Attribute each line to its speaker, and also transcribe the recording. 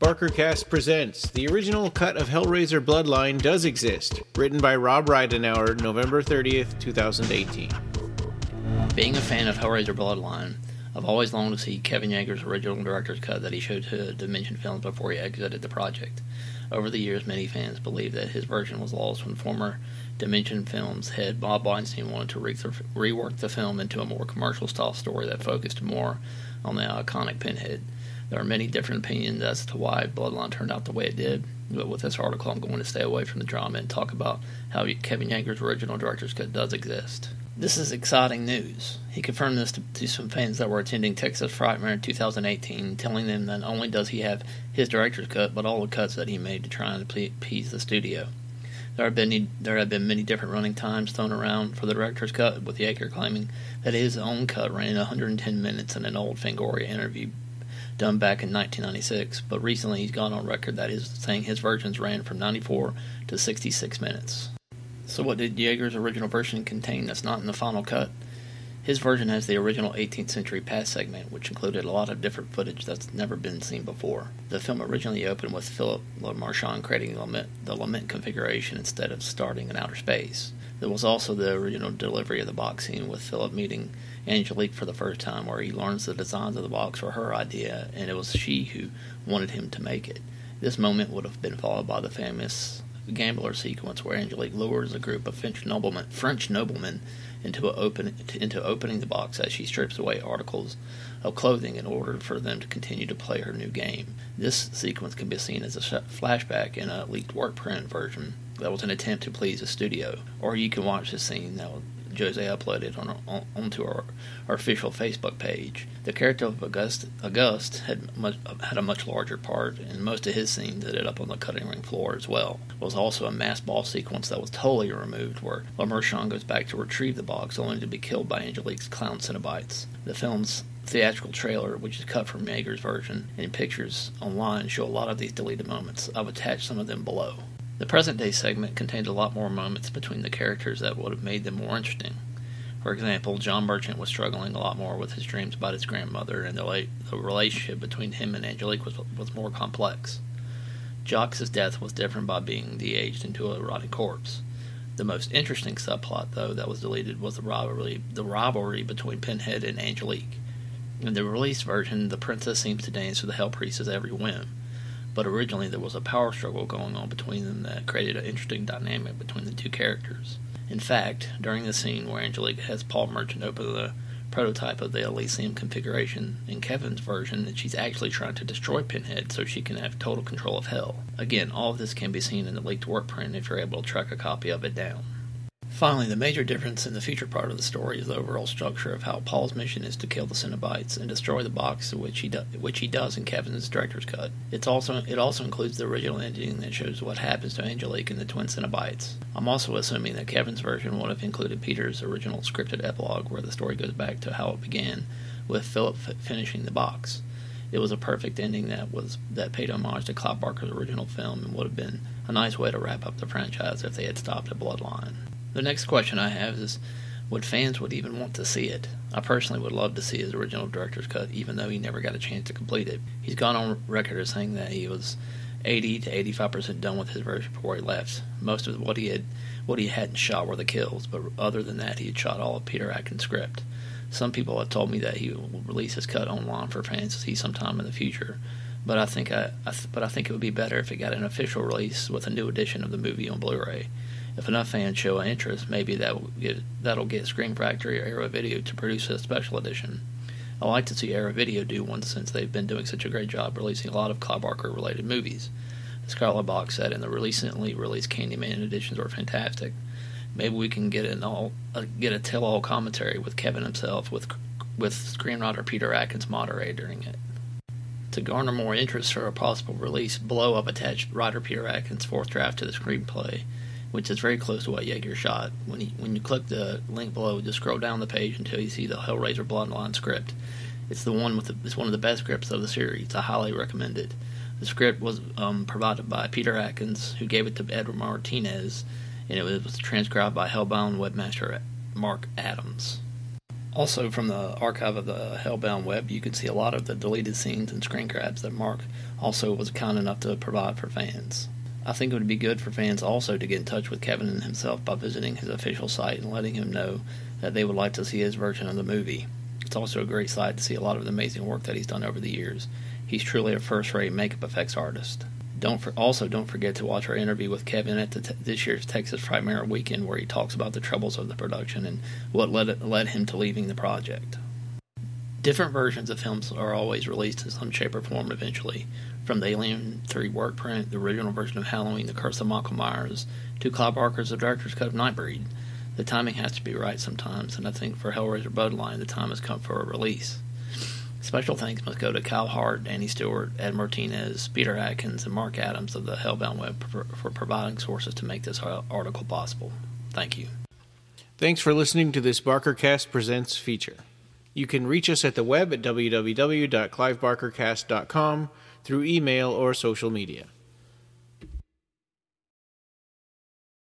Speaker 1: BarkerCast presents the original cut of Hellraiser Bloodline does exist, written by Rob Ridenauer, November 30th, 2018.
Speaker 2: Being a fan of Hellraiser Bloodline, I've always longed to see Kevin Yagher's original director's cut that he showed to Dimension Films before he exited the project. Over the years, many fans believe that his version was lost when former Dimension Films head Bob Weinstein wanted to rework the film into a more commercial-style story that focused more on the iconic Pinhead. There are many different opinions as to why Bloodline turned out the way it did, but with this article I'm going to stay away from the drama and talk about how Kevin Yagher's original director's cut does exist. This is exciting news. He confirmed this to some fans that were attending Texas Frightmare in 2018, telling them that not only does he have his director's cut, but all the cuts that he made to try and appease the studio. There have been many different running times thrown around for the director's cut, with Yagher claiming that his own cut ran 110 minutes in an old Fangoria interview done back in 1996, but recently he's gone on record that saying his versions ran from 94 to 66 minutes. So what did Yagher's original version contain that's not in the final cut? His version has the original 18th century past segment, which included a lot of different footage that's never been seen before. The film originally opened with Philip Marchand creating the lament configuration instead of starting in outer space. There was also the original delivery of the box scene with Philip meeting Angelique for the first time, where he learns the designs of the box were her idea, and it was she who wanted him to make it. This moment would have been followed by the famous gambler sequence where Angelique lures a group of French noblemen into opening the box as she strips away articles of clothing in order for them to continue to play her new game. This sequence can be seen as a flashback in a leaked work print version that was an attempt to please the studio, or you can watch the scene that Jose uploaded onto our official Facebook page. The character of Auguste had a much larger part, and most of his scenes ended up on the cutting room floor as well. There was also a mass ball sequence that was totally removed, where Marchand goes back to retrieve the box, only to be killed by Angelique's clown Cenobites. The film's theatrical trailer, which is cut from Yagher's version, and pictures online show a lot of these deleted moments. I've attached some of them below. The present-day segment contained a lot more moments between the characters that would have made them more interesting. For example, John Merchant was struggling a lot more with his dreams about his grandmother, and the relationship between him and Angelique was more complex. Jacques' death was different by being de-aged into a rotting corpse. The most interesting subplot, though, that was deleted was the rivalry between Pinhead and Angelique. In the released version, the princess seems to dance with the Hell Priest's every whim, but originally there was a power struggle going on between them that created an interesting dynamic between the two characters. In fact, during the scene where Angelique has Paul Merchant open the prototype of the Elysium configuration, in Kevin's version, she's actually trying to destroy Pinhead so she can have total control of Hell. Again, all of this can be seen in the leaked work print if you're able to track a copy of it down. Finally, the major difference in the feature part of the story is the overall structure of how Paul's mission is to kill the Cenobites and destroy the box, which he does in Kevin's director's cut. It also includes the original ending that shows what happens to Angelique and the twin Cenobites. I'm also assuming that Kevin's version would have included Peter's original scripted epilogue, where the story goes back to how it began, with Philip finishing the box. It was a perfect ending that paid homage to Clive Barker's original film and would have been a nice way to wrap up the franchise if they had stopped at Bloodline. The next question I have is, would fans even want to see it? I personally would love to see his original director's cut, even though he never got a chance to complete it. He's gone on record as saying that he was 80 to 85% done with his version before he left. Most of what he hadn't shot were the kills, but other than that, he had shot all of Peter Atkins' script. Some people have told me that he will release his cut online for fans to see sometime in the future, but I think it would be better if it got an official release with a new edition of the movie on Blu-ray. If enough fans show an interest, maybe that'll get Screen Factory or Arrow Video to produce a special edition. I like to see Arrow Video do one since they've been doing such a great job releasing a lot of Clive Barker-related movies. The Scarlet Box set and the recently released Candyman editions were fantastic. Maybe we can get a tell-all commentary with Kevin himself, with screenwriter Peter Atkins moderating it. To garner more interest for a possible release, below I've attached writer Peter Atkins' fourth draft to the screenplay, which is very close to what Yagher shot. When you click the link below, just scroll down the page until you see the Hellraiser Bloodline script. It's one of the best scripts of the series. I highly recommend it. The script was provided by Peter Atkins, who gave it to Edward Martinez, and it was transcribed by Hellbound webmaster Mark Adams. Also, from the archive of the Hellbound web, you can see a lot of the deleted scenes and screen grabs that Mark also was kind enough to provide for fans. I think it would be good for fans also to get in touch with Kevin himself by visiting his official site and letting him know that they would like to see his version of the movie. It's also a great sight to see a lot of the amazing work that he's done over the years. He's truly a first-rate makeup effects artist. Don't forget to watch our interview with Kevin at this year's Texas Frightmare weekend, where he talks about the troubles of the production and what led him to leaving the project. Different versions of films are always released in some shape or form eventually, from the Alien 3 work print, the original version of Halloween, The Curse of Michael Myers, to Clive Barker's The Director's Cut of Nightbreed. The timing has to be right sometimes, and I think for Hellraiser Bloodline, the time has come for a release. Special thanks must go to Kyle Hart, Danny Stewart, Ed Martinez, Peter Atkins, and Mark Adams of the Hellbound web for providing sources to make this article possible. Thank you.
Speaker 1: Thanks for listening to this BarkerCast Presents feature. You can reach us at the web at www.clivebarkercast.com through email or social media.